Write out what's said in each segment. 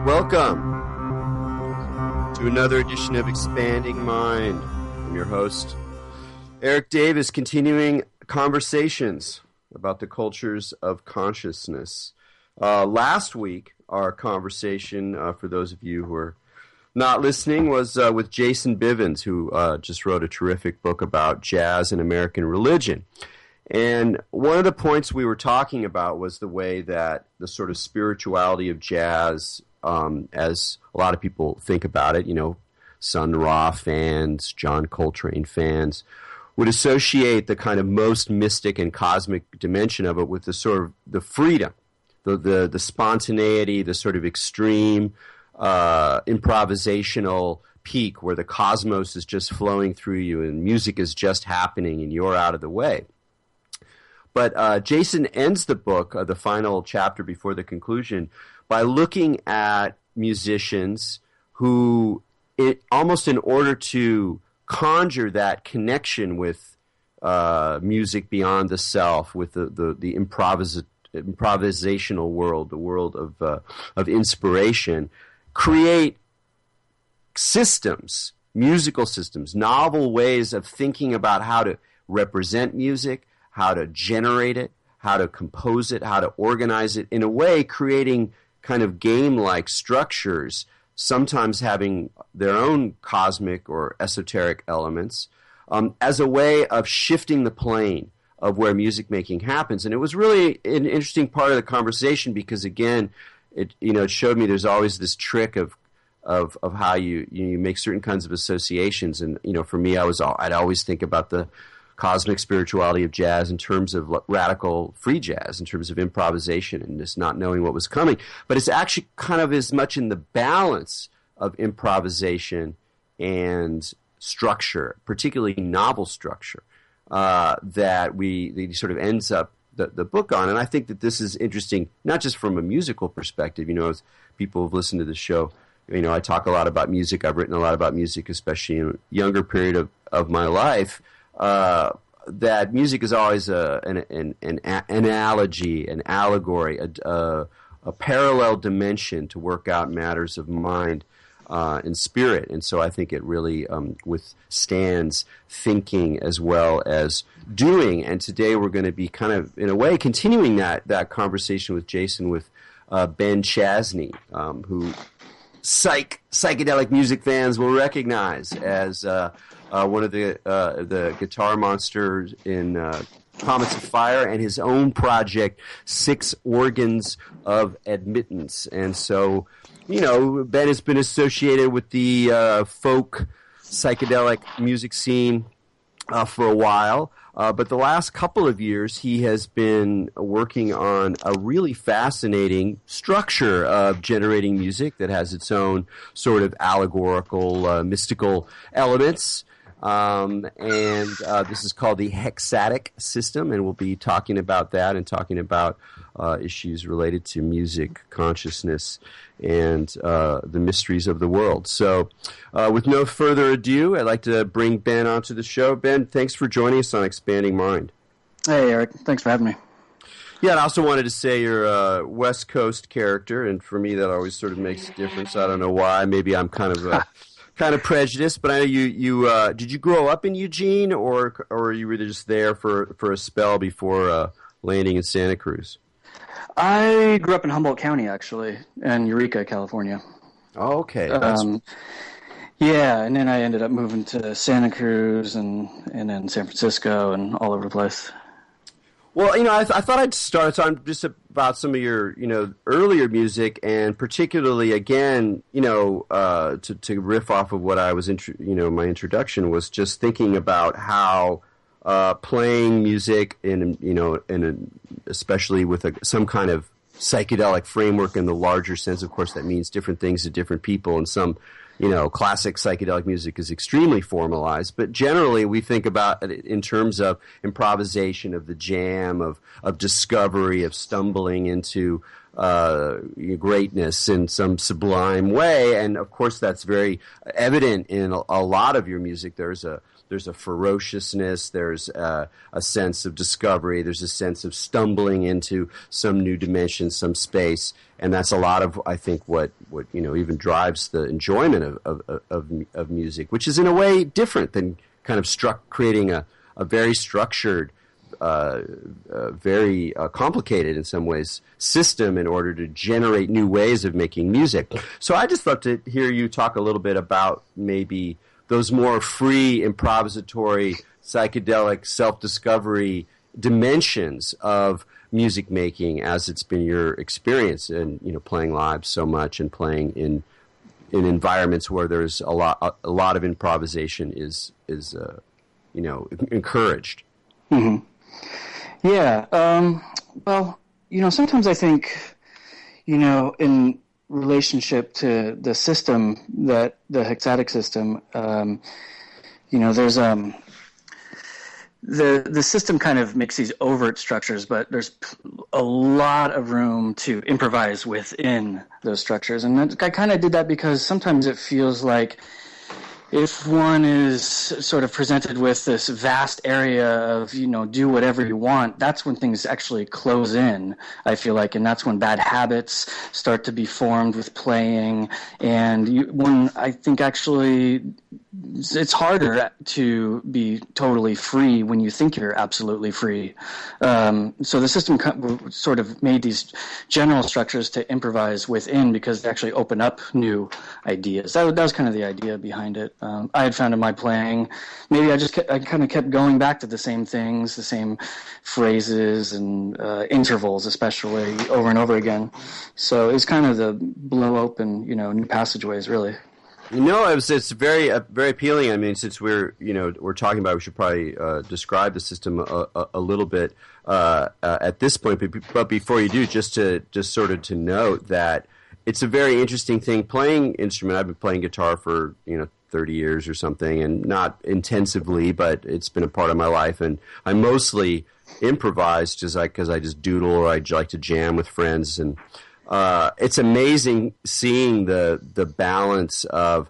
Welcome to another edition of Expanding Mind. I'm your host, Erik Davis, continuing conversations about the cultures of consciousness. Last week, our conversation, for those of you who are not listening, was with Jason Bivens, who just wrote a terrific book about jazz and American religion. And one of the points we were talking about was the way that the sort of spirituality of jazz, as a lot of people think about it, Sun Ra fans, John Coltrane fans, would associate the kind of most mystic and cosmic dimension of it with the sort of the freedom, the spontaneity, the sort of extreme improvisational peak where the cosmos is just flowing through you and music is just happening and you're out of the way. But Jason ends the book, the final chapter before the conclusion, by looking at musicians who, almost in order to conjure that connection with music beyond the self, with the improvisational world, the world of inspiration, create systems, musical systems, novel ways of thinking about how to represent music, how to generate it, how to compose it, how to organize it, in a way creating kind of game-like structures, sometimes having their own cosmic or esoteric elements, as a way of shifting the plane of where music making happens. And it was really an interesting part of the conversation because, again, it showed me there's always this trick of how you make certain kinds of associations. And, for me, I'd always think about the cosmic spirituality of jazz in terms of radical free jazz, in terms of improvisation and just not knowing what was coming. But it's actually kind of as much in the balance of improvisation and structure, particularly novel structure, that sort of ends up the book on. And I think that this is interesting, not just from a musical perspective. As people have listened to the show, I talk a lot about music. I've written a lot about music, especially in a younger period of my life. That music is always an analogy, an allegory, a parallel dimension to work out matters of mind and spirit. And so I think it really withstands thinking as well as doing. And today we're going to be kind of, in a way, continuing that conversation with Jason with Ben Chasny, who psychedelic music fans will recognize as one of the guitar monsters in Comets of Fire, and his own project, 6 Organs of Admittance. And so, Ben has been associated with the folk psychedelic music scene for a while. But the last couple of years, he has been working on a really fascinating structure of generating music that has its own sort of allegorical, mystical elements. And this is called the Hexadic System, and we'll be talking about that and talking about issues related to music, consciousness, and the mysteries of the world. So with no further ado, I'd like to bring Ben onto the show. Ben, thanks for joining us on Expanding Mind. Hey, Erik. Thanks for having me. Yeah, and I also wanted to say you're a West Coast character, and for me that always sort of makes a difference. I don't know why. Maybe I'm kind of prejudiced, but I know you did you grow up in Eugene, or you were just there for a spell before landing in Santa Cruz? I grew up in Humboldt County, actually, in Eureka, California. Oh, okay. Yeah, and then I ended up moving to Santa Cruz and then San Francisco and all over the place. Well, I thought I'd start on just about some of your, earlier music, and particularly, again, to riff off of what I was, my introduction was just thinking about how playing music especially with some kind of psychedelic framework in the larger sense. Of course, that means different things to different people, and some classic psychedelic music is extremely formalized, but generally we think about it in terms of improvisation, of the jam, of discovery, of stumbling into greatness in some sublime way. And of course that's very evident in a lot of your music. There's a there's a ferociousness, there's a sense of discovery, there's a sense of stumbling into some new dimension, some space, and that's a lot of, I think, what even drives the enjoyment of music, which is in a way different than kind of creating a very structured, very complicated in some ways system in order to generate new ways of making music. So I just love to hear you talk a little bit about maybe those more free, improvisatory, psychedelic, self-discovery dimensions of music making as it's been your experience in playing live so much and playing in environments where there's a lot of improvisation is encouraged. Mm-hmm. Yeah. Well, sometimes I think, in relationship to the system, that the Hexadic system, there's the system kind of makes these overt structures, but there's a lot of room to improvise within those structures. And I kind of did that because sometimes it feels like if one is sort of presented with this vast area of, do whatever you want, that's when things actually close in, I feel like, and that's when bad habits start to be formed with playing. And when I think actually it's harder to be totally free when you think you're absolutely free. So the system sort of made these general structures to improvise within because they actually open up new ideas. That was kind of the idea behind it. I had found in my playing, maybe I kind of kept going back to the same things, the same phrases and intervals, especially over and over again. So it's kind of the blow open, new passageways, really. It's very very appealing. I mean, since we're talking about it, we should probably describe the system a little bit at this point. But before you do, just sort of to note that it's a very interesting thing playing instrument. I've been playing guitar for 30 years or something, and not intensively, but it's been a part of my life. And I mostly improvise because I just doodle, or I like to jam with friends. And it's amazing seeing the balance of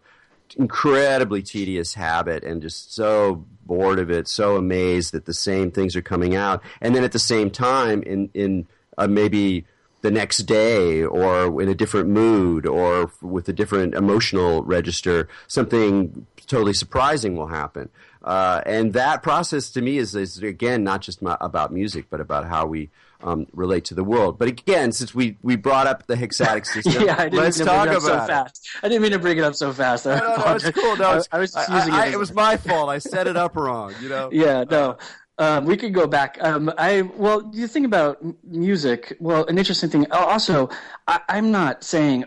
incredibly tedious habit and just so bored of it, so amazed that the same things are coming out, and then at the same time in maybe the next day or in a different mood or with a different emotional register, something totally surprising will happen. And that process to me is again, not just about music, but about how we relate to the world. But again, since we brought up the Hexadic System, let's talk about it. I didn't mean to bring it up so fast. No, it's cool. No, I was just using it. It was my fault. I set it up wrong. Yeah, no. We could go back. You think about music. Well, an interesting thing. Also, I'm not saying,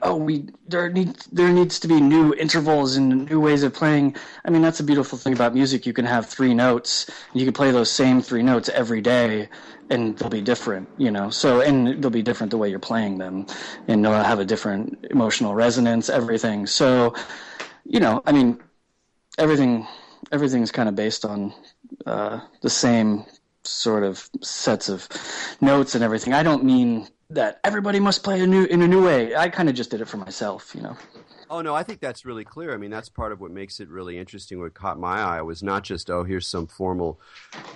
there needs to be new intervals and new ways of playing. I mean, that's a beautiful thing about music. You can have 3 notes. And you can play those same 3 notes every day, and they'll be different. So, and they'll be different the way you're playing them, and they'll have a different emotional resonance. Everything. So, I mean, everything's kind of based on the same sort of sets of notes and everything. I don't mean that everybody must play in a new way. I kind of just did it for myself, Oh, no, I think that's really clear. I mean, that's part of what makes it really interesting. What caught my eye was not just, here's some formal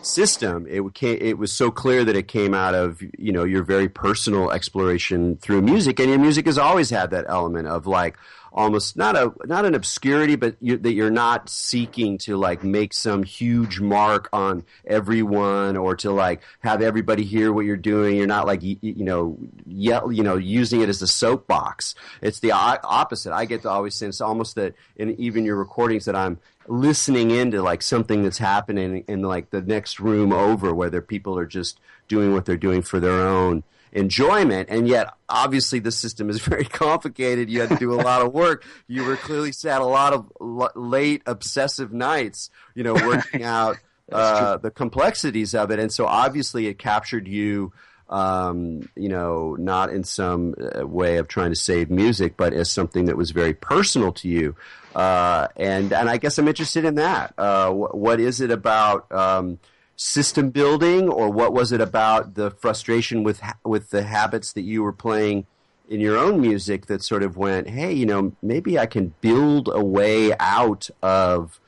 system. It was so clear that it came out of, your very personal exploration through music. And your music has always had that element of like almost not an obscurity, but that you're not seeking to like make some huge mark on everyone or to like have everybody hear what you're doing. You're not like using it as a soapbox. It's the opposite. I get to always sense almost that in even your recordings that I'm listening into like something that's happening in like the next room over, whether people are just doing what they're doing for their own enjoyment, and yet obviously the system is very complicated. You had to do a lot of work. You were clearly sat a lot of late obsessive nights, working out the complexities of it, and so obviously it captured you, not in some way of trying to save music, but as something that was very personal to you, and I guess I'm interested in that. What is it about system building, or what was it about the frustration with the habits that you were playing in your own music that sort of went, hey, maybe I can build a way out of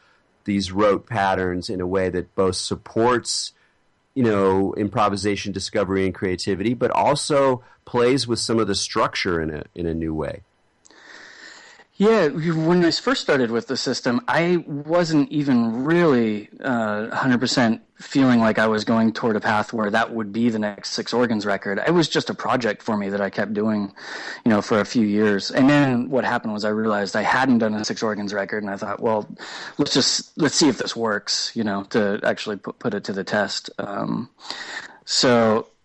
these rote patterns in a way that both supports, improvisation, discovery, and creativity, but also plays with some of the structure in a new way. Yeah, when I first started with the system, I wasn't even really 100% feeling like I was going toward a path where that would be the next Six Organs record. It was just a project for me that I kept doing, for a few years. And then what happened was I realized I hadn't done a Six Organs record, and I thought, well, let's see if this works, to actually put it to the test.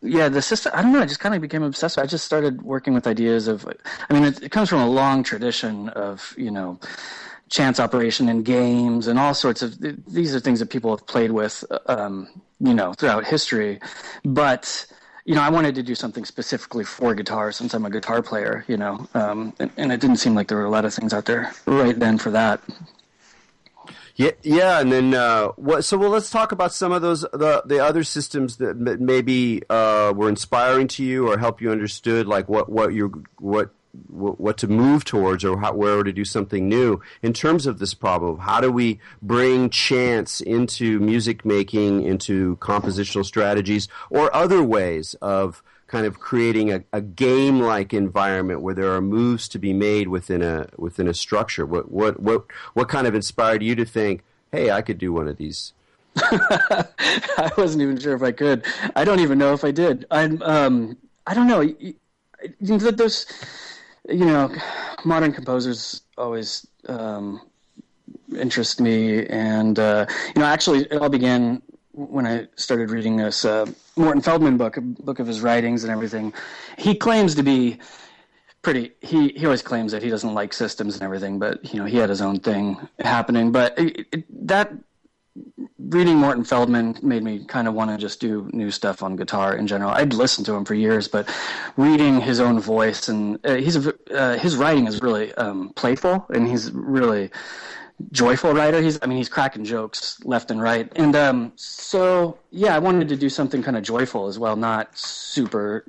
Yeah, the system, I don't know, I just kind of became obsessed. I just started working with ideas of, it comes from a long tradition of, chance operation in games and all sorts of, these are things that people have played with, throughout history. But, I wanted to do something specifically for guitar since I'm a guitar player, and it didn't seem like there were a lot of things out there right then for that. Yeah, and then let's talk about some of those the other systems that maybe were inspiring to you or help you understood like what to move towards or where to do something new in terms of this problem. How do we bring chance into music making, into compositional strategies, or other ways of kind of creating a game-like environment where there are moves to be made within a structure? What kind of inspired you to think, hey, I could do one of these? I wasn't even sure if I could. I don't even know if I did. I don't know. Those, modern composers always interest me, and actually, it all began when I started reading this Morton Feldman book, a book of his writings and everything. He claims to be he always claims that he doesn't like systems and everything, but he had his own thing happening. But that reading Morton Feldman made me kind of want to just do new stuff on guitar in general. I'd listened to him for years, but reading his own voice and his writing is really playful, and he's really joyful writer. He's cracking jokes left and right. And I wanted to do something kind of joyful as well, not super,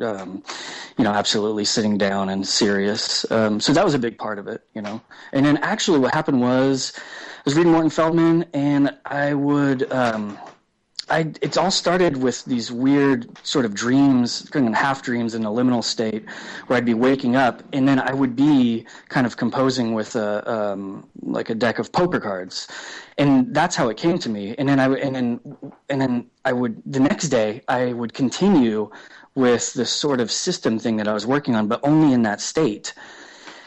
absolutely sitting down and serious. So that was a big part of it, And then actually what happened was I was reading Morton Feldman, and it all started with these weird sort of dreams, kind of half dreams in a liminal state, where I'd be waking up, and then I would be kind of composing with like a deck of poker cards, and that's how it came to me. And then I would the next day I would continue with this sort of system thing that I was working on, but only in that state.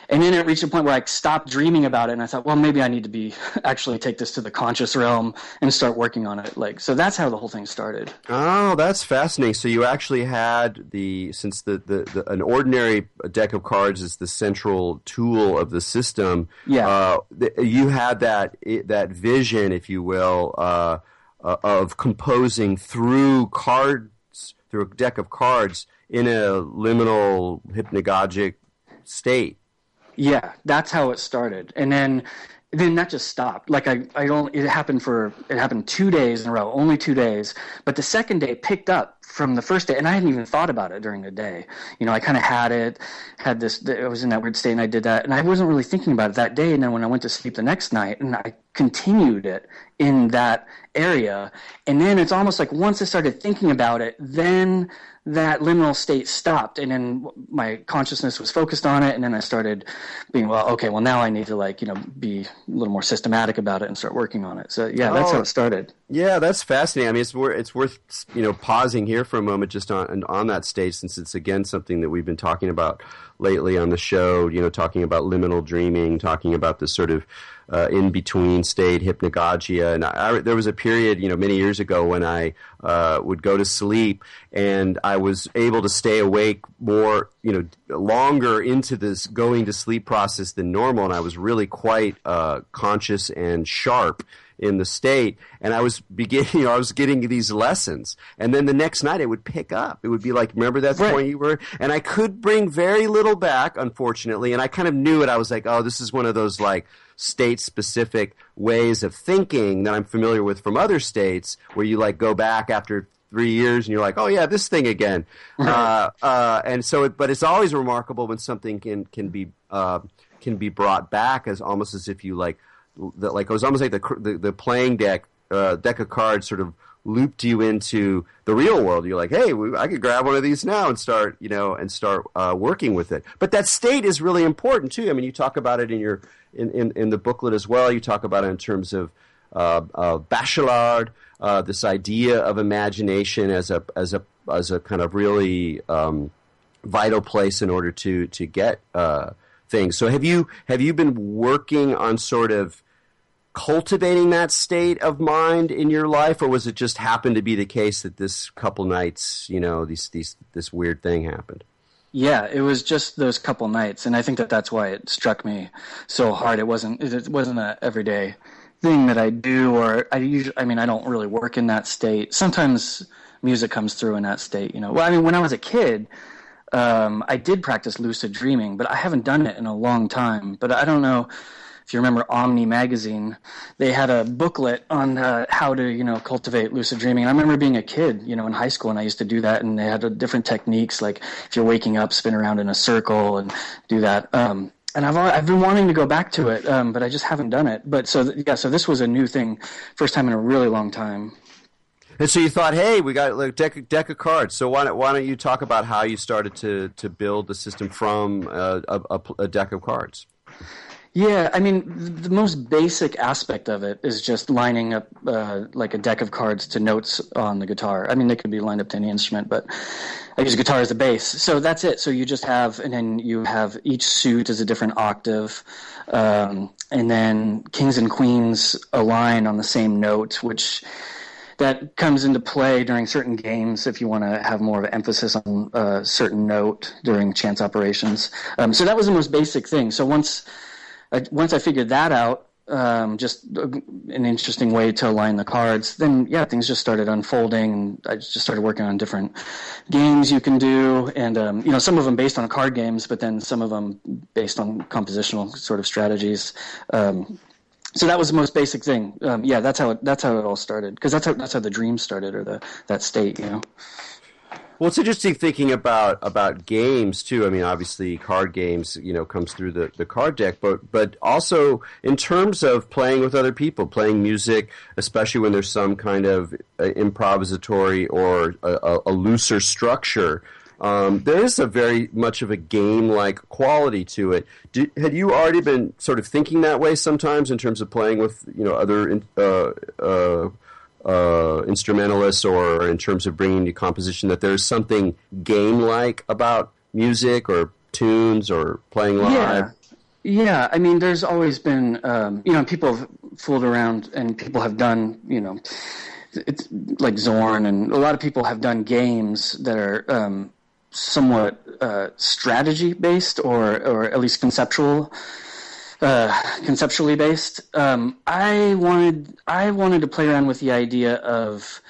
And then it reached a point where I stopped dreaming about it, and I thought, well, maybe I need to actually take this to the conscious realm and start working on it. So that's how the whole thing started. Oh, that's fascinating. So you actually had since an ordinary deck of cards is the central tool of the system. Yeah. You had that vision, if you will, of composing through a deck of cards in a liminal hypnagogic state. Yeah, that's how it started, and then that just stopped. Like it happened 2 days in a row, only 2 days. But the second day picked up from the first day, and I hadn't even thought about it during the day. I kind of had this. I was in that weird state, and I did that, and I wasn't really thinking about it that day. And then when I went to sleep the next night, and I continued it in that area, and then it's almost like once I started thinking about it, then that liminal state stopped, and then my consciousness was focused on it, and then I started being, now I need to be a little more systematic about it and start working on it. So yeah, that's how it started. Yeah, that's fascinating. It's worth pausing here for a moment just on that stage, since it's again something that we've been talking about lately on the show. Talking about liminal dreaming, talking about this sort of in between state, hypnagogia, and there was a period many years ago when I would go to sleep, and I was able to stay awake more longer into this going to sleep process than normal, and I was really quite conscious and sharp in the state, and I was getting these lessons, and then the next night it would pick up. It would be like, remember that point you were, and I could bring very little back, unfortunately, and I kind of knew it. I was like, oh, this is one of those state-specific ways of thinking that I'm familiar with from other states, where you go back after 3 years and you're like, oh yeah, this thing again. Right. But it's always remarkable when something can be brought back as almost as if you like it was almost like the playing deck of cards sort of looped you into the real world. You're like, hey, I could grab one of these now and start working with it. But that state is really important too. I mean, you talk about it in the booklet as well. You talk about it in terms of Bachelard, this idea of imagination as a kind of really vital place in order to get things. So have you been working on sort of cultivating that state of mind in your life, or was it just happened to be the case that this couple nights, this weird thing happened? Yeah, it was just those couple nights, and I think that's why it struck me so hard. It wasn't an everyday thing that I do, or I don't really work in that state. Sometimes music comes through in that state, Well, I mean, when I was a kid, I did practice lucid dreaming, but I haven't done it in a long time. But I don't know if you remember Omni magazine, they had a booklet on how to, cultivate lucid dreaming. And I remember being a kid, in high school, and I used to do that, and they had different techniques, like if you're waking up, spin around in a circle and do that. And I've been wanting to go back to it, but I just haven't done it. But so this was a new thing, first time in a really long time. And so you thought, hey, we got a deck of cards. So why don't you talk about how you started to build the system from a deck of cards? Yeah, I mean, the most basic aspect of it is just lining up like a deck of cards to notes on the guitar. I mean, they could be lined up to any instrument, but I use guitar as a bass. So that's it. So you just have, and then you have each suit is a different octave, and then kings and queens align on the same note, which that comes into play during certain games if you want to have more of an emphasis on a certain note during chance operations. So that was the most basic thing. So once I figured that out, just an interesting way to align the cards, then things just started unfolding, and I just started working on different games you can do, and some of them based on card games, but then some of them based on compositional sort of strategies. So that was the most basic thing. That's how it all started, because that's how the dream started, or that state, Well, it's interesting thinking about games too. I mean, obviously, card games, comes through the card deck, but also in terms of playing with other people, playing music, especially when there's some kind of improvisatory or a looser structure. There is a very much of a game-like quality to it. Had you already been sort of thinking that way sometimes in terms of playing with other instrumentalists, or in terms of bringing to composition, that there's something game-like about music or tunes or playing live? Yeah. I mean, there's always been, people have fooled around, and people have done, it's like Zorn, and a lot of people have done games that are somewhat strategy-based, or at least conceptually based. I wanted to play around with the idea of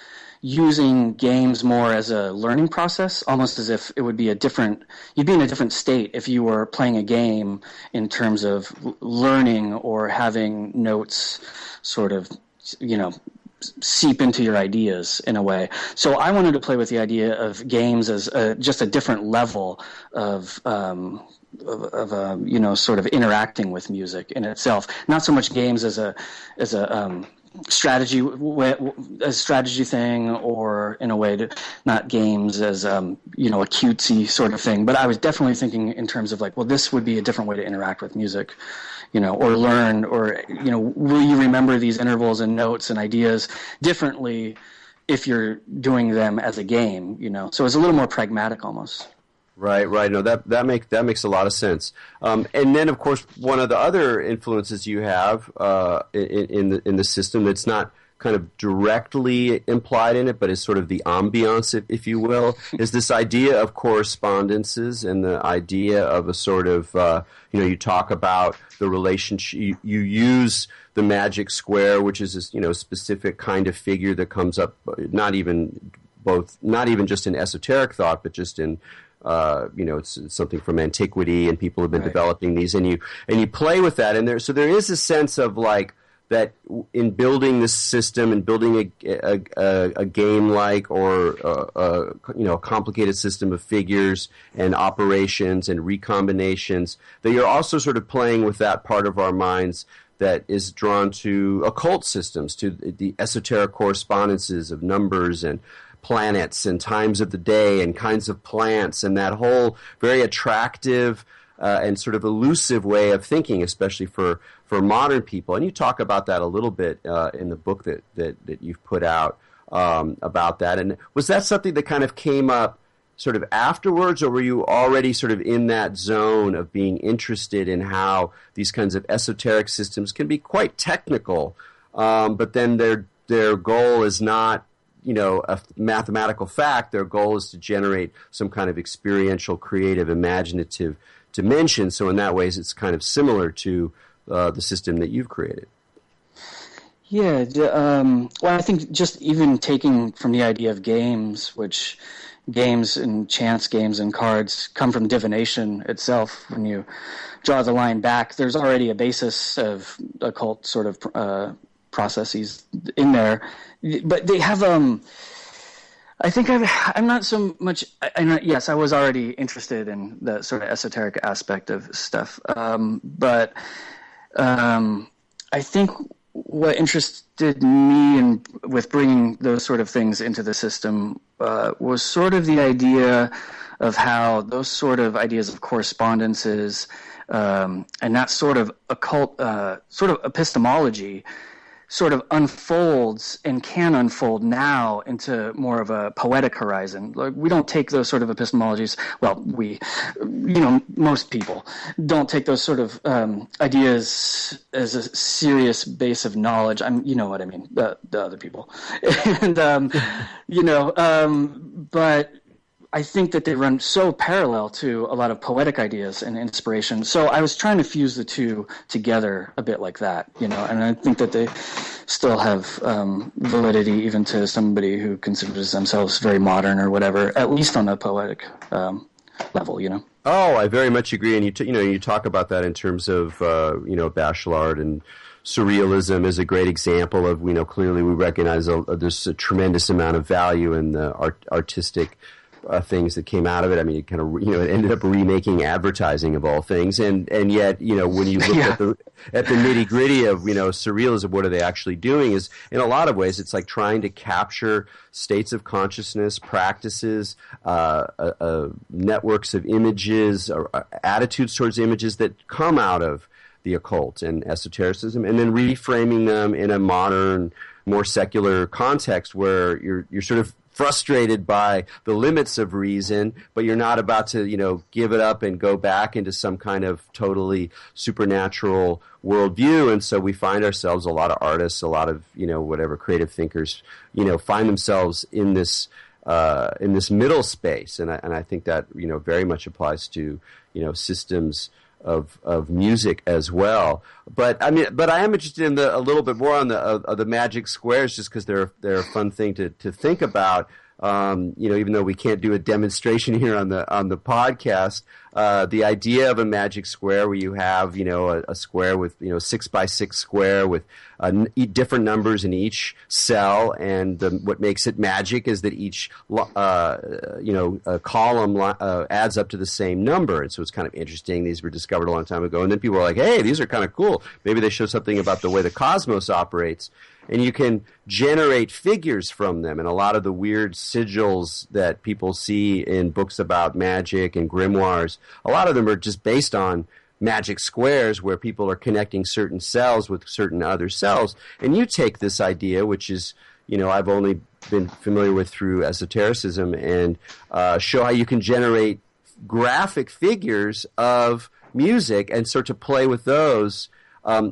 using games more as a learning process, almost as if it would be you'd be in a different state if you were playing a game in terms of learning or having notes sort of, seep into your ideas in a way. So I wanted to play with the idea of games as just a different level of sort of interacting with music in itself. Not so much games as a strategy thing, or in a way not games as a cutesy sort of thing. But I was definitely thinking in terms of this would be a different way to interact with music, or learn, or will you remember these intervals and notes and ideas differently if you're doing them as a game, So it's a little more pragmatic almost. Right. No, that makes a lot of sense. And then, of course, one of the other influences you have in the system that's not kind of directly implied in it, but is sort of the ambiance, if you will, is this idea of correspondences, and the idea of a sort of you talk about the relationship. You use the magic square, which is this specific kind of figure that comes up not even just in esoteric thought, but just in it's something from antiquity, and people have been developing these, and you play with that, and there is a sense of that in building this system and building a game-like or a complicated system of figures and operations and recombinations, that you're also sort of playing with that part of our minds that is drawn to occult systems, to the esoteric correspondences of numbers and planets and times of the day and kinds of plants, and that whole very attractive and sort of elusive way of thinking, especially for modern people. And you talk about that a little bit in the book that you've put out about that. And was that something that kind of came up sort of afterwards, or were you already sort of in that zone of being interested in how these kinds of esoteric systems can be quite technical, but then their goal is not, a mathematical fact. Their goal is to generate some kind of experiential, creative, imaginative dimension. So in that way, it's kind of similar to the system that you've created. Yeah. Well, I think just even taking from the idea of games, which games and chance games and cards come from divination itself. When you draw the line back, there's already a basis of occult sort of processes in there. But they have, I think I'm not so much, yes, I was already interested in the sort of esoteric aspect of stuff. But I think what interested me with bringing those sort of things into the system was sort of the idea of how those sort of ideas of correspondences and that sort of occult, sort of epistemology sort of unfolds and can unfold now into more of a poetic horizon. Like, we don't take those sort of epistemologies, well, most people don't take those sort of ideas as a serious base of knowledge. You know what I mean, the other people. And, but I think that they run so parallel to a lot of poetic ideas and inspiration. So I was trying to fuse the two together a bit like that, and I think that they still have validity even to somebody who considers themselves very modern or whatever, at least on a poetic level, Oh, I very much agree. And you talk about that in terms of Bachelard and surrealism is a great example of, clearly we recognize there's a tremendous amount of value in the artistic things that came out of it. I mean, it kind of, it ended up remaking advertising of all things. And yet, when you look at the nitty gritty of, surrealism, what are they actually doing is, in a lot of ways, it's like trying to capture states of consciousness, practices, networks of images, or attitudes towards images that come out of the occult and esotericism, and then reframing them in a modern, more secular context where you're sort of frustrated by the limits of reason, but you're not about to, give it up and go back into some kind of totally supernatural worldview. And so we find ourselves, a lot of artists, a lot of, whatever creative thinkers, find themselves in this middle space. And I think that, very much applies to, systems of music as well. But I am interested in a little bit more on the magic squares, just because they're a fun thing to think about. Even though we can't do a demonstration here on the podcast, the idea of a magic square where you have a square with 6x6 square with different numbers in each cell, and what makes it magic is that each a column adds up to the same number, and so it's kind of interesting. These were discovered a long time ago, and then people were like, "Hey, these are kind of cool. Maybe they show something about the way the cosmos operates." And you can generate figures from them. And a lot of the weird sigils that people see in books about magic and grimoires, a lot of them are just based on magic squares where people are connecting certain cells with certain other cells. And you take this idea, which is, I've only been familiar with through esotericism, and show how you can generate graphic figures of music and start to play with those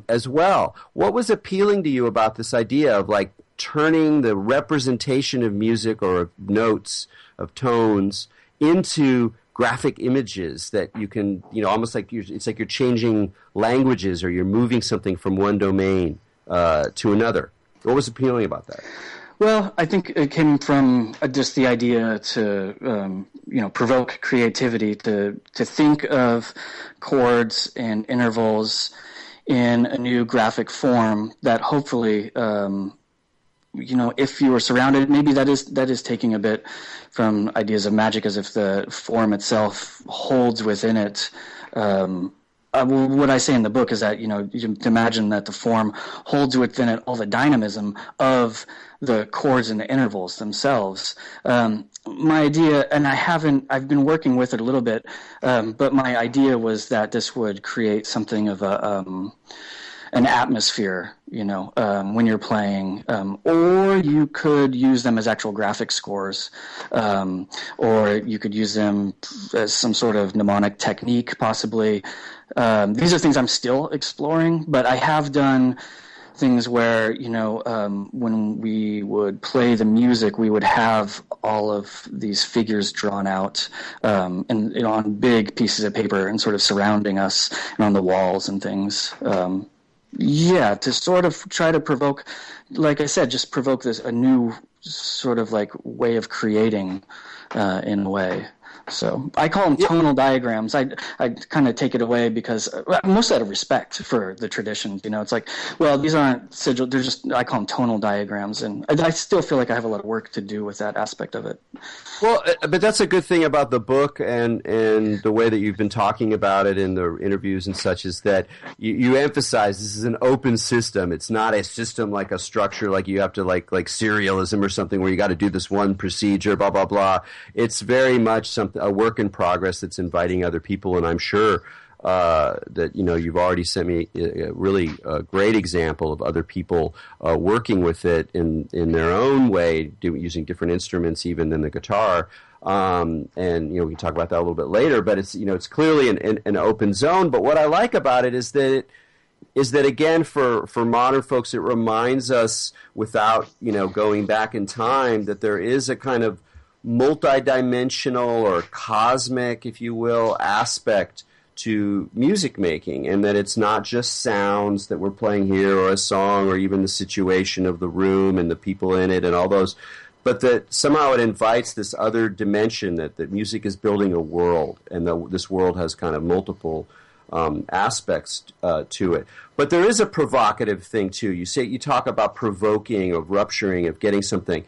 as well. What was appealing to you about this idea of like turning the representation of music or of notes, of tones, into graphic images that you can, almost like it's like you're changing languages, or you're moving something from one domain to another? What was appealing about that? Well, I think it came from just the idea to, provoke creativity, to think of chords and intervals in a new graphic form that hopefully, if you were surrounded, maybe that is taking a bit from ideas of magic, as if the form itself holds within it a well, what I say in the book is that, you imagine that the form holds within it all the dynamism of the chords and the intervals themselves. My idea, and I've been working with it a little bit, but my idea was that this would create something of an atmosphere, when you're playing, or you could use them as actual graphic scores, or you could use them as some sort of mnemonic technique, possibly. These are things I'm still exploring, but I have done things where, when we would play the music, we would have all of these figures drawn out, and on big pieces of paper and sort of surrounding us and on the walls and things. To sort of try to provoke, like I said, just provoke a new sort of like way of creating, in a way. So I call them tonal diagrams. I kind of take it away because mostly out of respect for the tradition. It's like, well, these aren't sigil. They're just, I call them tonal diagrams, and I still feel like I have a lot of work to do with that aspect of it. Well, but that's a good thing about the book and the way that you've been talking about it in the interviews and such, is that you emphasize this is an open system. It's not a system like a structure like you have to like serialism or something where you got to do this one procedure, blah, blah, blah. It's very much a work in progress that's inviting other people, and I'm sure that you've already sent me a really great example of other people working with it in their own way, using different instruments even than the guitar. And we can talk about that a little bit later. But it's clearly an open zone. But what I like about it is that again, for modern folks, it reminds us, without going back in time, that there is a kind of multidimensional or cosmic, if you will, aspect to music making, and that it's not just sounds that we're playing here or a song or even the situation of the room and the people in it and all those, but that somehow it invites this other dimension, that music is building a world, and this world has kind of multiple aspects to it. But there is a provocative thing too. You talk about provoking, of rupturing, of getting something.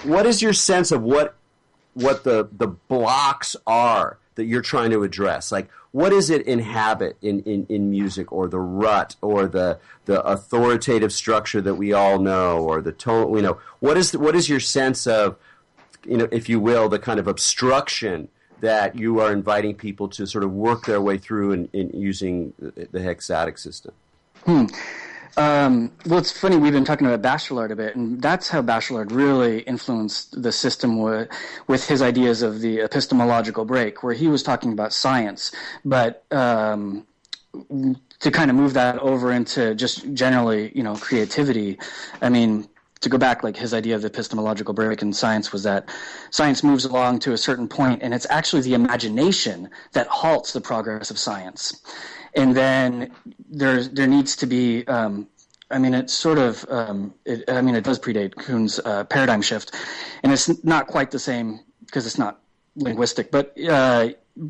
What is your sense of what the blocks are that you're trying to address? Like, what does it inhabit in music, or the rut, or the authoritative structure that we all know, or the tone? What is your sense of, if you will, the kind of obstruction that you are inviting people to sort of work their way through in using the hexadic system? Well, it's funny, we've been talking about Bachelard a bit, and that's how Bachelard really influenced the system with his ideas of the epistemological break, where he was talking about science, but to kind of move that over into just generally, creativity. I mean, to go back, like his idea of the epistemological break in science was that science moves along to a certain point, and it's actually the imagination that halts the progress of science. And then there needs to be, it's sort of, it does predate Kuhn's paradigm shift, and it's not quite the same because it's not linguistic. But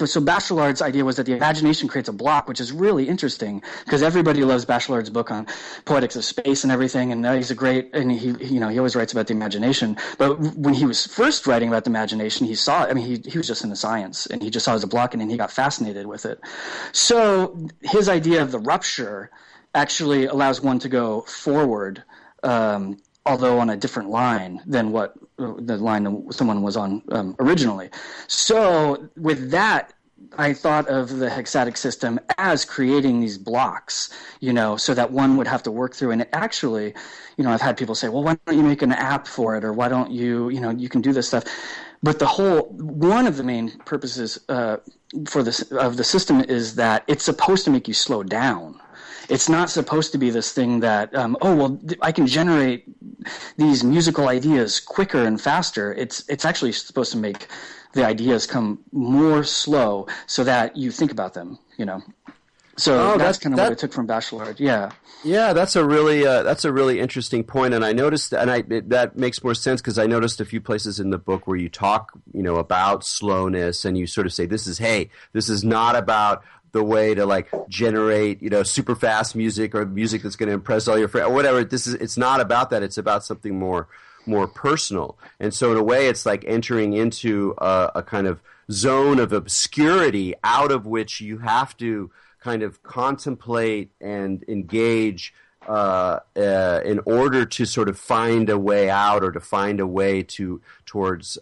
so Bachelard's idea was that the imagination creates a block, which is really interesting because everybody loves Bachelard's book on poetics of space and everything, and he's he always writes about the imagination. But when he was first writing about the imagination, he was just into science, and he just saw it as a block, and he got fascinated with it. So his idea of the rupture actually allows one to go forward, although on a different line than what the line that someone was on originally. So with that, I thought of the hexadic system as creating these blocks, so that one would have to work through. And it actually, I've had people say, well, why don't you make an app for it? Or why don't you, you can do this stuff. But one of the main purposes of the system is that it's supposed to make you slow down. It's not supposed to be this thing that, I can generate these musical ideas quicker and faster. It's actually supposed to make the ideas come more slow so that you think about them, So that's kind of what I took from Bachelard. Yeah. Yeah, that's a really interesting point, and I noticed, that makes more sense because I noticed a few places in the book where you talk, about slowness, and you sort of say, this is not about the way to generate, super fast music or music that's going to impress all your friends or whatever. It's not about that. It's about something more personal. And so in a way, it's like entering into a kind of zone of obscurity out of which you have to kind of contemplate and engage in order to sort of find a way out or to find a way towards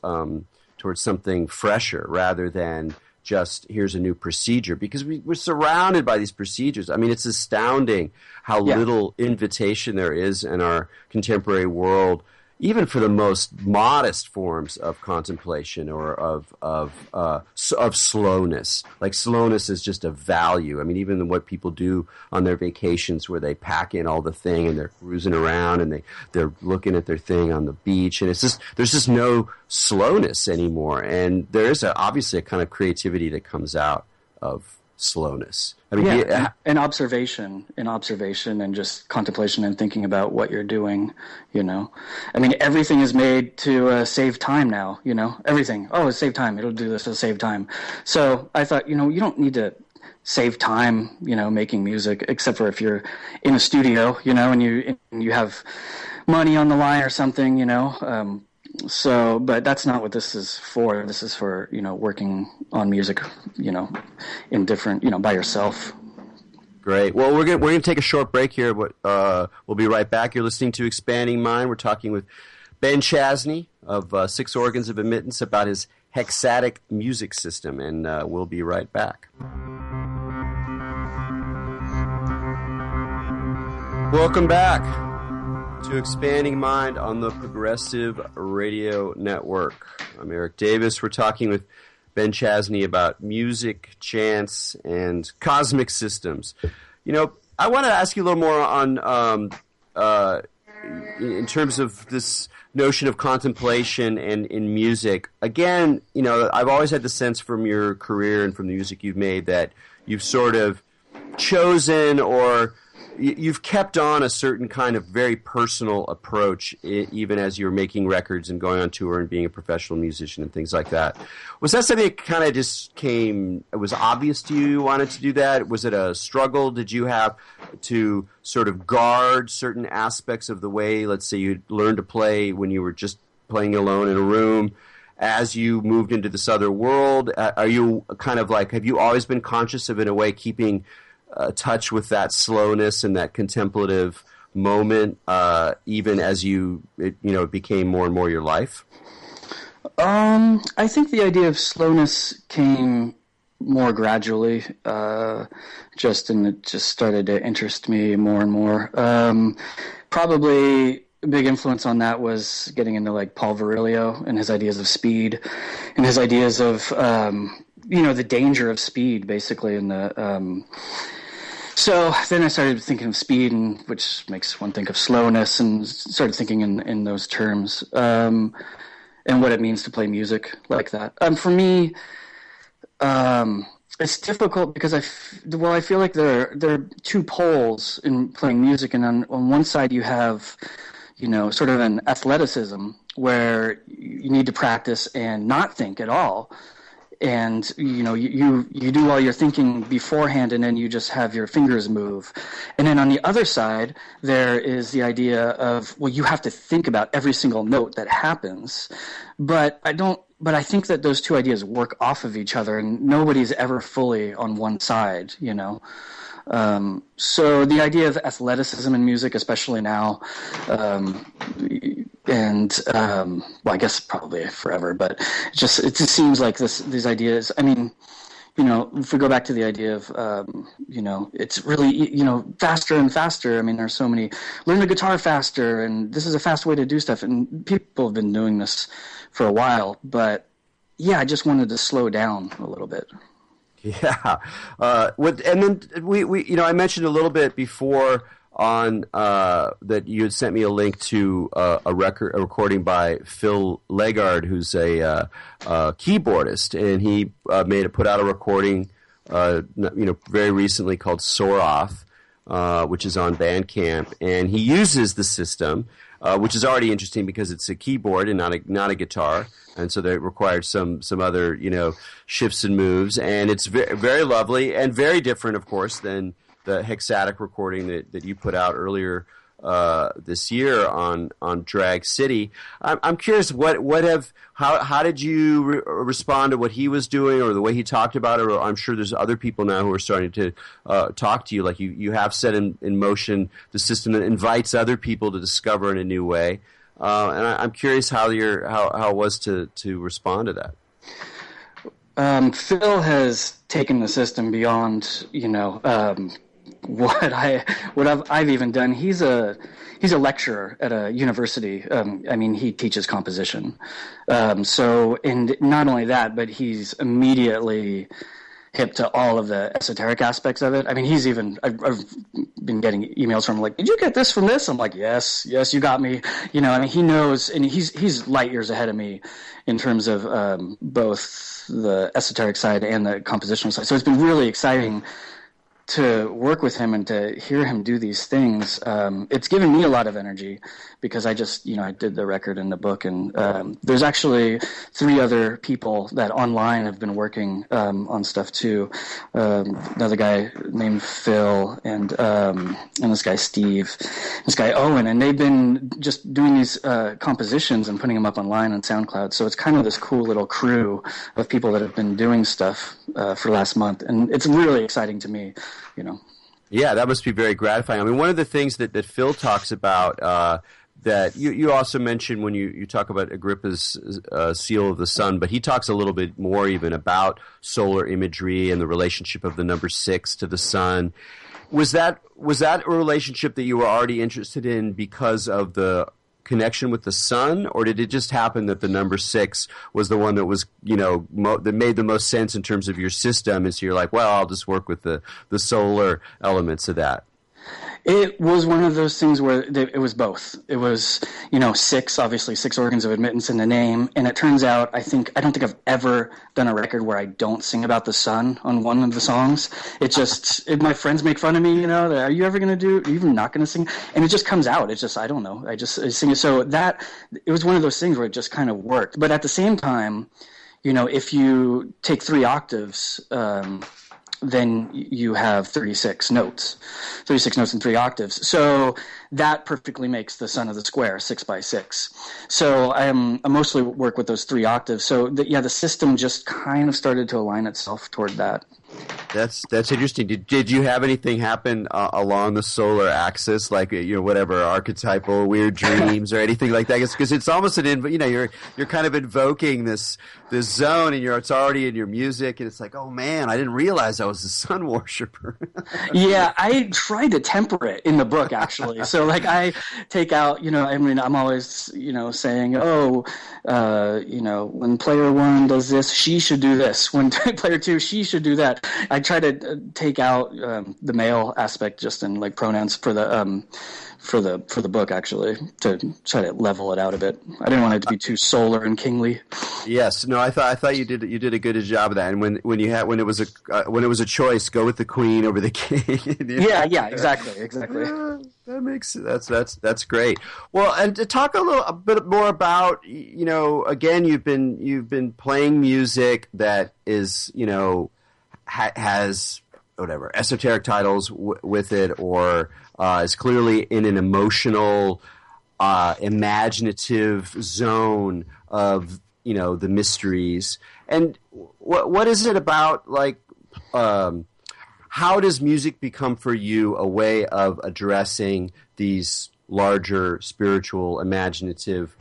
something fresher rather than just here's a new procedure, because we're surrounded by these procedures. I mean, it's astounding how little invitation there is in our contemporary world, even for the most modest forms of contemplation or of slowness. Like slowness is just a value. I mean, even what people do on their vacations where they pack in all the thing and they're cruising around and they're looking at their thing on the beach, and there's just no slowness anymore. And there is obviously a kind of creativity that comes out of slowness. I mean, and observation, and just contemplation and thinking about what you're doing. I mean, everything is made to save time now. Everything. Oh, save time. It'll do this. It'll save time. So I thought, you don't need to save time, making music, except for if you're in a studio, and you have money on the line or something, but that's not what this is for. This is for, working on music, in different, by yourself. Great. Well, we're going to take a short break here, but we'll be right back. You're listening to Expanding Mind. We're talking with Ben Chasny of 6 Organs of Admittance about his Hexadic music system, and we'll be right back. Welcome back to Expanding Mind on the Progressive Radio Network. I'm Erik Davis. We're talking with Ben Chasny about music, chants, and cosmic systems. I want to ask you a little more on in terms of this notion of contemplation and in music. Again, I've always had the sense from your career and from the music you've made that you've sort of chosen or you've kept on a certain kind of very personal approach, even as you were making records and going on tour and being a professional musician and things like that. Was that something that kind of just it was obvious to you wanted to do that? Was it a struggle? Did you have to sort of guard certain aspects of the way, let's say you learned to play when you were just playing alone in a room, as you moved into this other world? Are you kind of like, have you always been conscious of, in a way, keeping touch with that slowness and that contemplative moment, even as it became more and more your life? I think the idea of slowness came more gradually, and it just started to interest me more and more. Probably a big influence on that was getting into like Paul Virilio and his ideas of speed and his ideas of the danger of speed, basically, in the so then I started thinking of speed, which makes one think of slowness, and started thinking in those terms, and what it means to play music like that. For me, it's difficult because I feel like there are two poles in playing music, and on one side you have, sort of an athleticism where you need to practice and not think at all. And you do all your thinking beforehand, and then you just have your fingers move. And then on the other side, there is the idea of, you have to think about every single note that happens. But I think that those two ideas work off of each other, and nobody's ever fully on one side. So the idea of athleticism in music, especially now, I guess probably forever, but it just seems like these ideas. I mean, if we go back to the idea of, it's really, faster and faster. I mean, there's so many, learn the guitar faster, and this is a fast way to do stuff. And people have been doing this for a while, but I just wanted to slow down a little bit. Yeah. And then we I mentioned a little bit before on that you had sent me a link to a recording by Phil Legard, who's a keyboardist, and he put out a recording very recently called Soroth, which is on Bandcamp, and he uses the system, which is already interesting because it's a keyboard and not a guitar, and so that required some other shifts and moves, and it's very, very lovely and very different, of course, than the Hexadic recording that you put out earlier this year on Drag City. I'm curious, how did you respond to what he was doing or the way he talked about it? Or I'm sure there's other people now who are starting to talk to you, like you have set in motion the system that invites other people to discover in a new way. And I'm curious how it was to respond to that. Phil has taken the system beyond, what I've even done. He's a lecturer at a university. He teaches composition. And not only that, but he's immediately hip to all of the esoteric aspects of it. I mean, I've been getting emails from him like, did you get this from this? I'm like, yes, you got me. He knows, and he's light years ahead of me in terms of both the esoteric side and the compositional side. So it's been really exciting to work with him and to hear him do these things. It's given me a lot of energy because I did the record and the book, and there's actually 3 other people that online have been working on stuff too. Another guy named Phil and this guy Steve, this guy Owen, and they've been just doing these compositions and putting them up online on SoundCloud. So it's kind of this cool little crew of people that have been doing stuff for last month, and it's really exciting to me. Yeah, that must be very gratifying. I mean, one of the things that Phil talks about that you also mentioned when you talk about Agrippa's seal of the sun, but he talks a little bit more even about solar imagery and the relationship of the number 6 to the sun. Was that a relationship that you were already interested in because of the connection with the sun, or did it just happen that the number 6 was the one that was, that made the most sense in terms of your system, and so you're like, well, I'll just work with the solar elements of that? It was one of those things where it was both. It was, 6, obviously 6 organs of admittance in the name, and it turns out I don't think I've ever done a record where I don't sing about the sun on one of the songs. My friends make fun of me, are you ever going to are you even not going to sing? And it just comes out. It's just, I don't know. I sing it. So it was one of those things where it just kind of worked. But at the same time, if you take 3 octaves, then you have 36 notes in 3 octaves. So that perfectly makes the sun of the square 6 by 6. So I mostly work with those 3 octaves. So the system just kind of started to align itself toward that. That's interesting. Did you have anything happen along the solar axis, like whatever archetypal weird dreams or anything like that? Because it's almost you're kind of invoking this zone, and it's already in your music, and it's like, oh man, I didn't realize I was a sun worshiper. Yeah, I tried to temper it in the book actually. So like I take out, I'm always saying, when player 1 does this, she should do this. When player 2, she should do that. I try to take out the male aspect just in like pronouns for the book actually, to try to level it out a bit. I didn't want it to be too solar and kingly. Yes, no, I thought you did a good job of that. And when it was a choice, go with the queen over the king. Yeah, exactly. That's great. Well, and to talk a bit more about, again, you've been playing music that is, has whatever esoteric titles with it, or is clearly in an emotional, imaginative zone of the mysteries. And what is it about, like, how does music become for you a way of addressing these larger spiritual, imaginative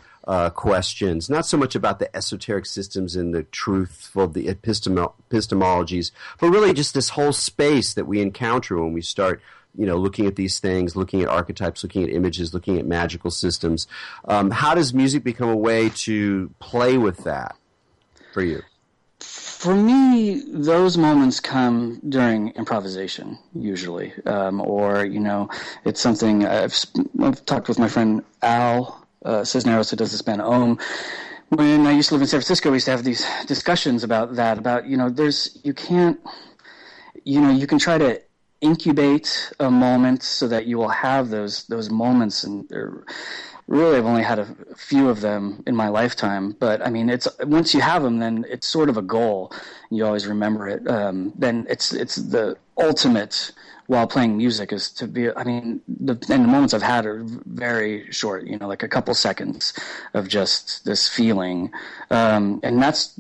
questions? Not so much about the esoteric systems and the truthful, the epistemologies, but really just this whole space that we encounter when we start looking at these things, looking at archetypes, looking at images, looking at magical systems. How does music become a way to play with that for you? For me, those moments come during improvisation, usually. It's something I've talked with my friend Al Cisneros, who does this band Ohm. When I used to live in San Francisco, we used to have these discussions about that, you can try to incubate a moment so that you will have those moments, and really, I've only had a few of them in my lifetime, but I mean, it's once you have them, then it's sort of a goal. You always remember it. Then it's the ultimate while playing music is to be. I mean, and the moments I've had are very short. You know, like a couple seconds of just this feeling, and that's.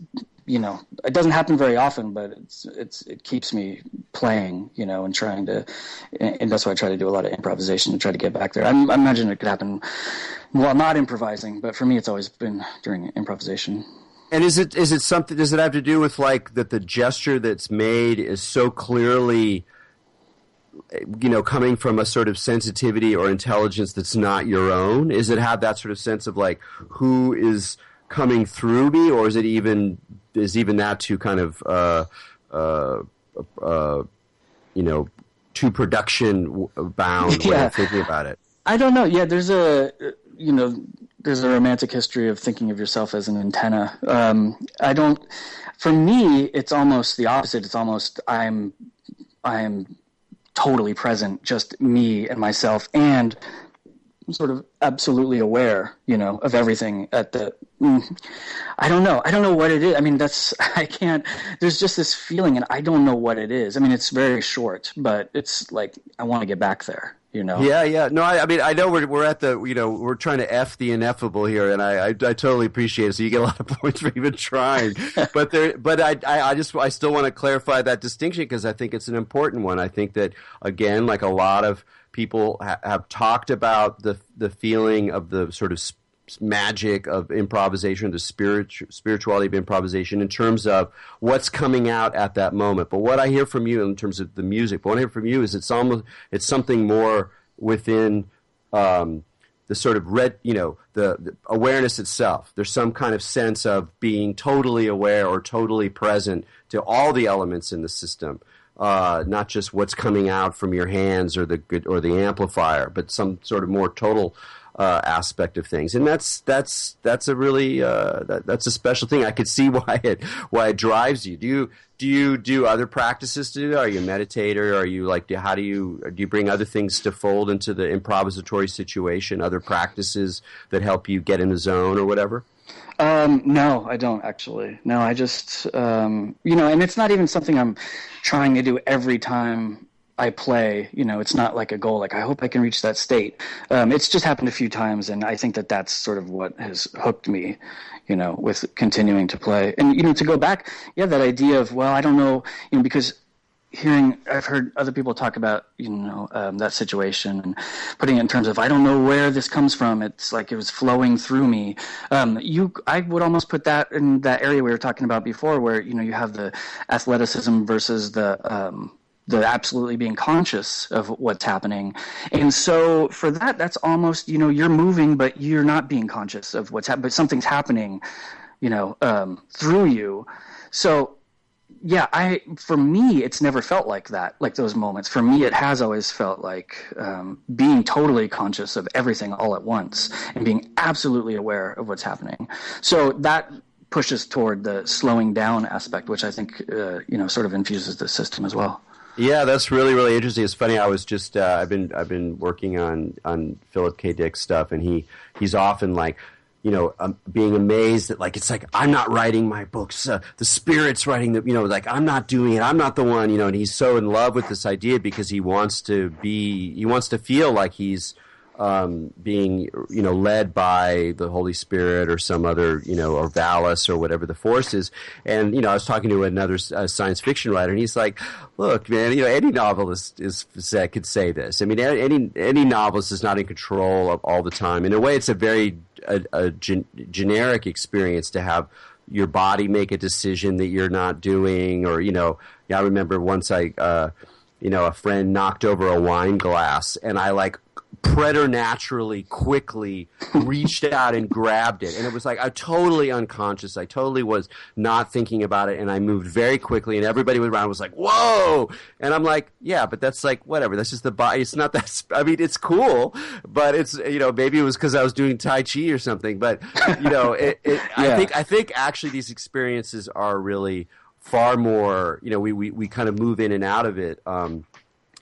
You know, it doesn't happen very often, but it keeps me playing, you know, and trying to, and that's why I try to do a lot of improvisation to try to get back there. I imagine it could happen while not improvising, but for me, it's always been during improvisation. And is it something? Does it have to do with like that the gesture that's made is so clearly, you know, coming from a sort of sensitivity or intelligence that's not your own? Is it have that sort of sense of like who is coming through me, or is even that too kind of you know, too production bound way of thinking about it? I don't know. Yeah, there's a romantic history of thinking of yourself as an antenna. For me, it's almost the opposite. It's almost I'm totally present, just me and myself, and I'm sort of absolutely aware, you know, of everything at the, I don't know what it is. I mean, there's just this feeling and I don't know what it is. I mean, it's very short, but it's like, I want to get back there, you know? Yeah. No, I mean, I know we're at the, you know, we're trying to F the ineffable here, and I totally appreciate it. So you get a lot of points for even trying, but I still want to clarify that distinction because I think it's an important one. I think that, again, like a lot of people have talked about the feeling of the sort of magic of improvisation, the spirituality of improvisation in terms of what's coming out at that moment. But what I hear from you in terms of the music, what I hear from you is it's something more within the sort of the awareness itself. There's some kind of sense of being totally aware or totally present to all the elements in the system. Not just what's coming out from your hands or the amplifier, but some sort of more total aspect of things, and that's a really that's a special thing. I could see why it drives you. Do you do other practices to do that? Are you a meditator? Are you like do you bring other things to fold into the improvisatory situation? Other practices that help you get in the zone or whatever? No, I don't actually. No, I just, and it's not even something I'm trying to do every time I play. You know, it's not like a goal, like I hope I can reach that state. It's just happened a few times, and I think that that's sort of what has hooked me, you know, with continuing to play. And, you know, to go back, that idea of, well, I don't know, you know, because I've heard other people talk about, you know, that situation and putting it in terms of, I don't know where this comes from. It's like it was flowing through me. I would almost put that in that area we were talking about before where, you know, you have the athleticism versus the absolutely being conscious of what's happening. And so for that's almost, you know, you're moving, but you're not being conscious of what's happening, but something's happening, you know, through you. So, yeah, for me, it's never felt like that, like those moments. For me, it has always felt like being totally conscious of everything all at once and being absolutely aware of what's happening. So that pushes toward the slowing down aspect, which I think, sort of infuses the system as well. Yeah, that's really, really interesting. It's funny. I was just I've been working on Philip K. Dick's stuff, and he's often like, you know, being amazed that like it's like I'm not writing my books, the Spirit's writing the, you know, like I'm not doing it, I'm not the one, you know, and he's so in love with this idea because he wants to feel like he's being, you know, led by the Holy Spirit or some other, you know, or Valis or whatever the force is. And, you know, I was talking to another science fiction writer, and he's like, look, man, you know, any novelist could say this. I mean, any novelist is not in control of all the time. In a way, it's a very generic experience to have your body make a decision that you're not doing, or, you know, I remember once a friend knocked over a wine glass, and I like preternaturally quickly reached out and grabbed it, and it was like I totally unconscious. I totally was not thinking about it, and I moved very quickly, and everybody around was like, "Whoa!" And I'm like, "Yeah, but that's like whatever. That's just the body. It's not that. I mean, it's cool, but it's, you know, maybe it was because I was doing Tai Chi or something. But you know, yeah. I think actually these experiences are really far more. You know, we kind of move in and out of it.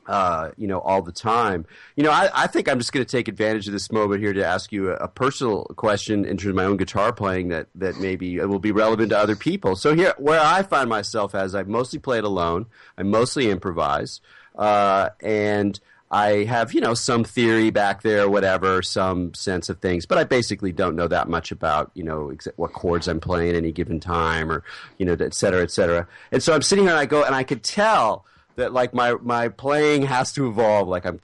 all the time. I think I'm just going to take advantage of this moment here to ask you a personal question in terms of my own guitar playing that maybe will be relevant to other people. So here, where I find myself as I've mostly played alone, I mostly improvise, and I have, some theory back there, whatever, some sense of things, but I basically don't know that much about, what chords I'm playing at any given time or, et cetera, et cetera. And so I'm sitting here and I go, and I could tell that like my playing has to evolve. Like I'm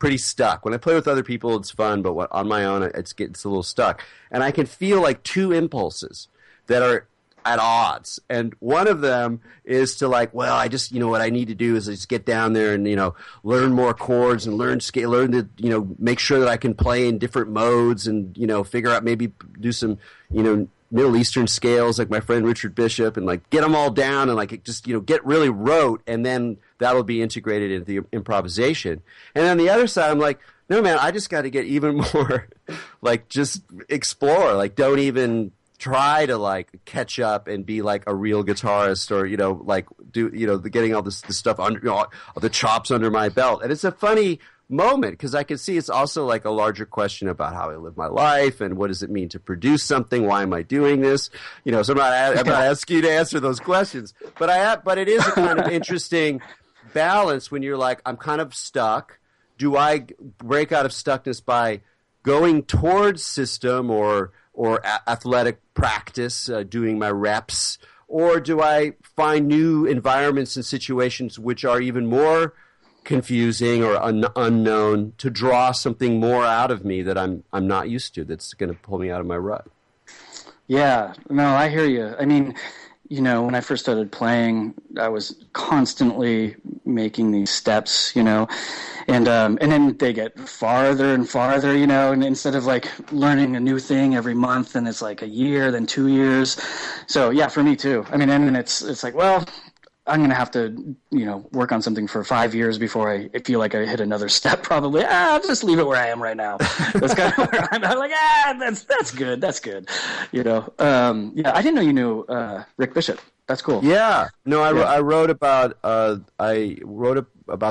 pretty stuck. When I play with other people, it's fun, but on my own, it's a little stuck. And I can feel like two impulses that are at odds. And one of them is to like, well, I just, what I need to do is just get down there and, learn more chords and learn to, make sure that I can play in different modes and, figure out, maybe do some, Middle Eastern scales like my friend Richard Bishop and like get them all down and like just, get really rote, and then that'll be integrated into the improvisation. And on the other side, I'm like, no, man, I just got to get even more like just explore, like don't even try to like catch up and be like a real guitarist or, like do, getting all this stuff under, all the chops under my belt. And it's a funny moment because I can see it's also like a larger question about how I live my life and what does it mean to produce something? Why am I doing this? So I'm not asking you to answer those questions, but it is a kind of interesting balance when you're like, I'm kind of stuck. Do I break out of stuckness by going towards system or athletic practice, doing my reps, or do I find new environments and situations which are even more confusing or unknown to draw something more out of me that I'm not used to, that's going to pull me out of my rut? Yeah, no, I hear you. I mean, when I first started playing, I was constantly making these steps, and then they get farther and farther, and instead of like learning a new thing every month, and it's like a year, then 2 years. So yeah, for me too. I mean, and it's like, well, I'm going to have to, work on something for 5 years before I feel like I hit another step, probably. I'll just leave it where I am right now. That's kind of where I'm like, that's good. That's good. Yeah, I didn't know you knew Rick Bishop. That's cool. Yeah. No, I wrote about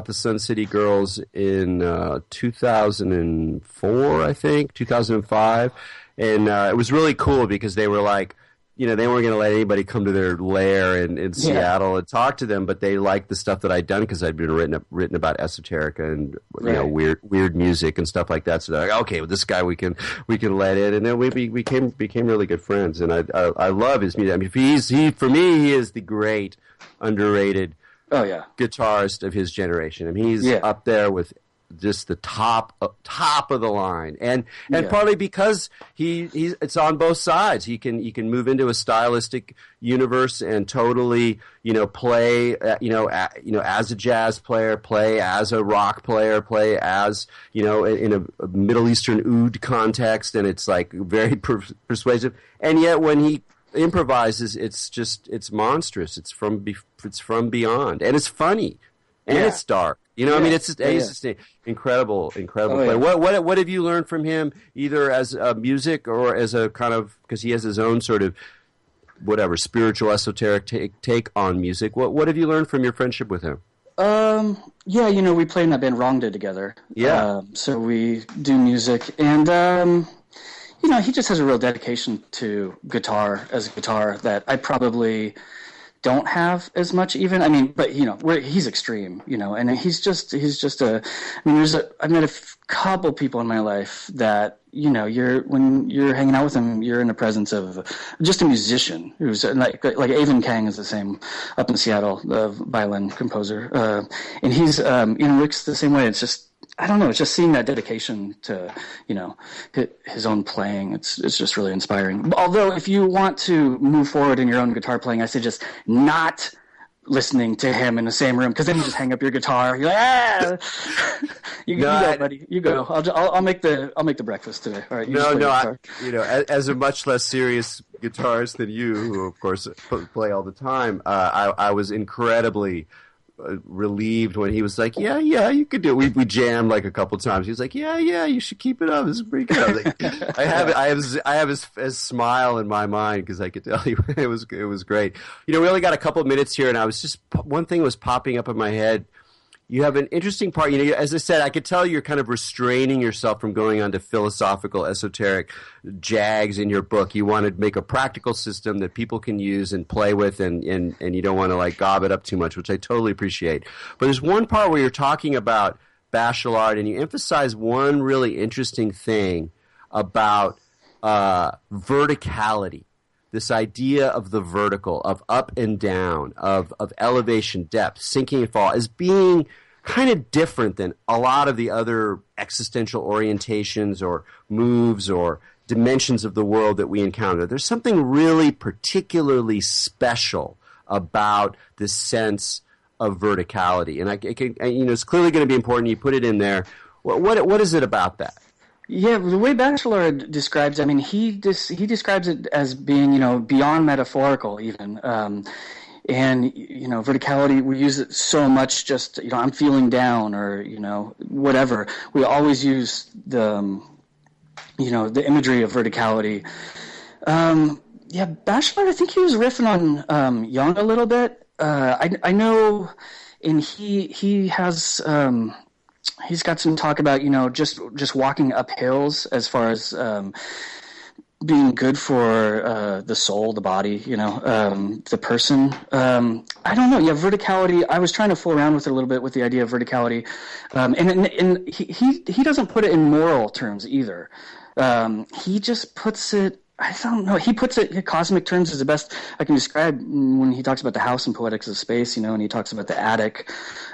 the Sun City Girls in 2004, I think, 2005. And it was really cool because they were like, they weren't going to let anybody come to their lair in Seattle and talk to them, but they liked the stuff that I'd done because I'd been written about esoterica and weird music and stuff like that. So they're like, okay, well, this guy we can let in, and then we became really good friends. And I love his music. I mean, for me, he is the great underrated guitarist of his generation. I mean, he's up there with just the top of the line, and partly because it's on both sides. He can move into a stylistic universe and totally play as a jazz player, play as a rock player, play as in a Middle Eastern oud context, and it's like very persuasive. And yet when he improvises, it's monstrous. It's from beyond, and it's funny, and it's dark. I mean, it's just an incredible player. What have you learned from him, either as a music or as a kind of, because he has his own sort of whatever spiritual esoteric take on music. What have you learned from your friendship with him? We play in that band Wrongdid together. So we do music, and he just has a real dedication to guitar that I probably don't have as much even. I mean, but he's extreme, and he's just I've met a couple people in my life that, when you're hanging out with him, you're in the presence of just a musician who's like Avon Kang is the same up in Seattle, the violin composer. And he's, Rick's the same way. It's just, I don't know. It's just seeing that dedication to, his own playing. It's just really inspiring. Although, if you want to move forward in your own guitar playing, I suggest not listening to him in the same room, because then you just hang up your guitar. You're like, you go, buddy. You go. I'll make the breakfast today. All right. As a much less serious guitarist than you, who of course play all the time, I was incredibly relieved when he was like, yeah, you could do it. We jammed like a couple times. He was like, yeah, you should keep it up. This is pretty good. I was like, I have his smile in my mind, because I could tell you it was great. We only got a couple minutes here, and I was just, one thing was popping up in my head. you have an interesting part. You know, as I said, I could tell you're kind of restraining yourself from going on to philosophical, esoteric jags in your book. You want to make a practical system that people can use and play with, and you don't want to like gob it up too much, which I totally appreciate. But there's one part where you're talking about Bachelard, and you emphasize one really interesting thing about verticality. This idea of the vertical, of up and down, of elevation, depth, sinking and fall, as being kind of different than a lot of the other existential orientations or moves or dimensions of the world that we encounter. There's something really particularly special about this sense of verticality. And it's clearly going to be important. You put it in there. What is it about that? Yeah, the way Bachelard describes, I mean, he describes it as being, beyond metaphorical even. And, verticality, we use it so much just, I'm feeling down or, whatever. We always use the imagery of verticality. Bachelard, I think he was riffing on Jung a little bit. I know, and he has... he's got some talk about, just walking up hills as far as being good for the soul, the body, the person. I don't know. Yeah, verticality. I was trying to fool around with it a little bit with the idea of verticality, and he doesn't put it in moral terms either. He just puts it. I don't know. He puts it in cosmic terms is the best I can describe when he talks about the house and Poetics of Space, and he talks about the attic.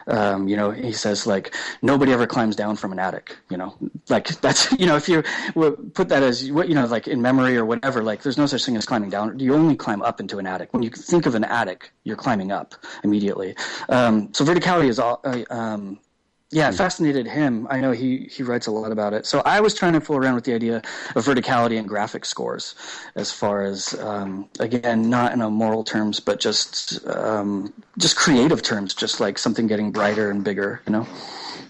He says, like, nobody ever climbs down from an attic, like that's, if you put that as, like in memory or whatever, like there's no such thing as climbing down. You only climb up into an attic. When you think of an attic, you're climbing up immediately. So verticality is all, it fascinated him. I know he writes a lot about it. So I was trying to fool around with the idea of verticality and graphic scores as far as, again, not in a moral terms, but just creative terms, just like something getting brighter and bigger,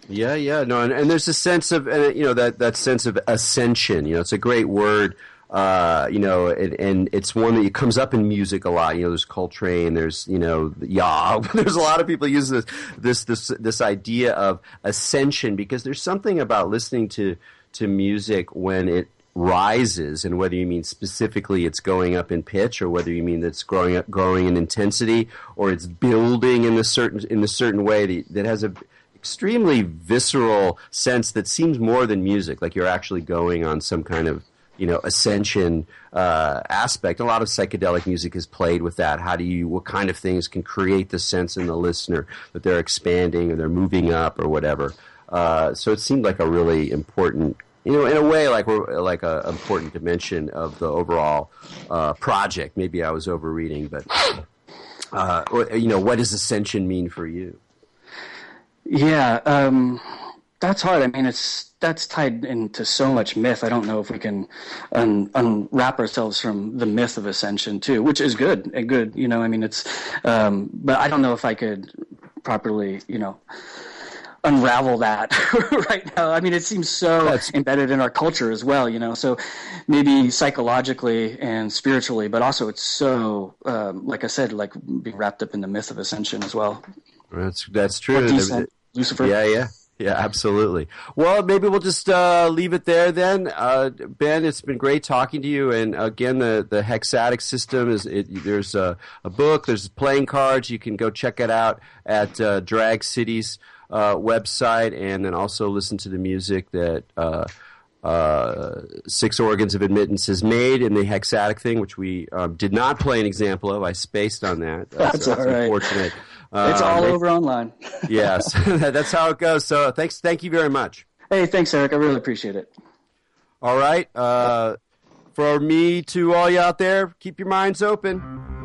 Yeah, no, and there's a sense of, that sense of ascension. It's a great word. And it's one that comes up in music a lot. There's Coltrane, there's, there's a lot of people use this idea of ascension, because there's something about listening to music when it rises, and whether you mean specifically it's going up in pitch, or whether you mean that's growing in intensity, or it's building in a certain way that has a extremely visceral sense that seems more than music, like you're actually going on some kind of ascension aspect. A lot of psychedelic music is played with that. What kind of things can create the sense in the listener that they're expanding or they're moving up or whatever. So it seemed like a really important, in a way, like a important dimension of the overall project. Maybe I was overreading, but what does ascension mean for you? Yeah, that's hard. I mean, that's tied into so much myth. I don't know if we can unwrap ourselves from the myth of ascension too, which is good. I mean, it's, but I don't know if I could properly, unravel that right now. I mean, it seems so embedded in our culture as well, so maybe psychologically and spiritually, but also it's so, like I said, like being wrapped up in the myth of ascension as well. That's true. Lucifer. Yeah, absolutely. Well, maybe we'll just leave it there then. Ben, it's been great talking to you. And again, the Hexadic System there's a book, there's playing cards. You can go check it out at Drag City's website, and then also listen to the music that Six Organs of Admittance has made in the Hexadic thing, which we did not play an example of. I spaced on that. That's all right. Unfortunate. It's all over online. Yes, that's how it goes. So thank you very much. Hey, thanks, Erik. I really appreciate it. All right. For me to all you out there, keep your minds open.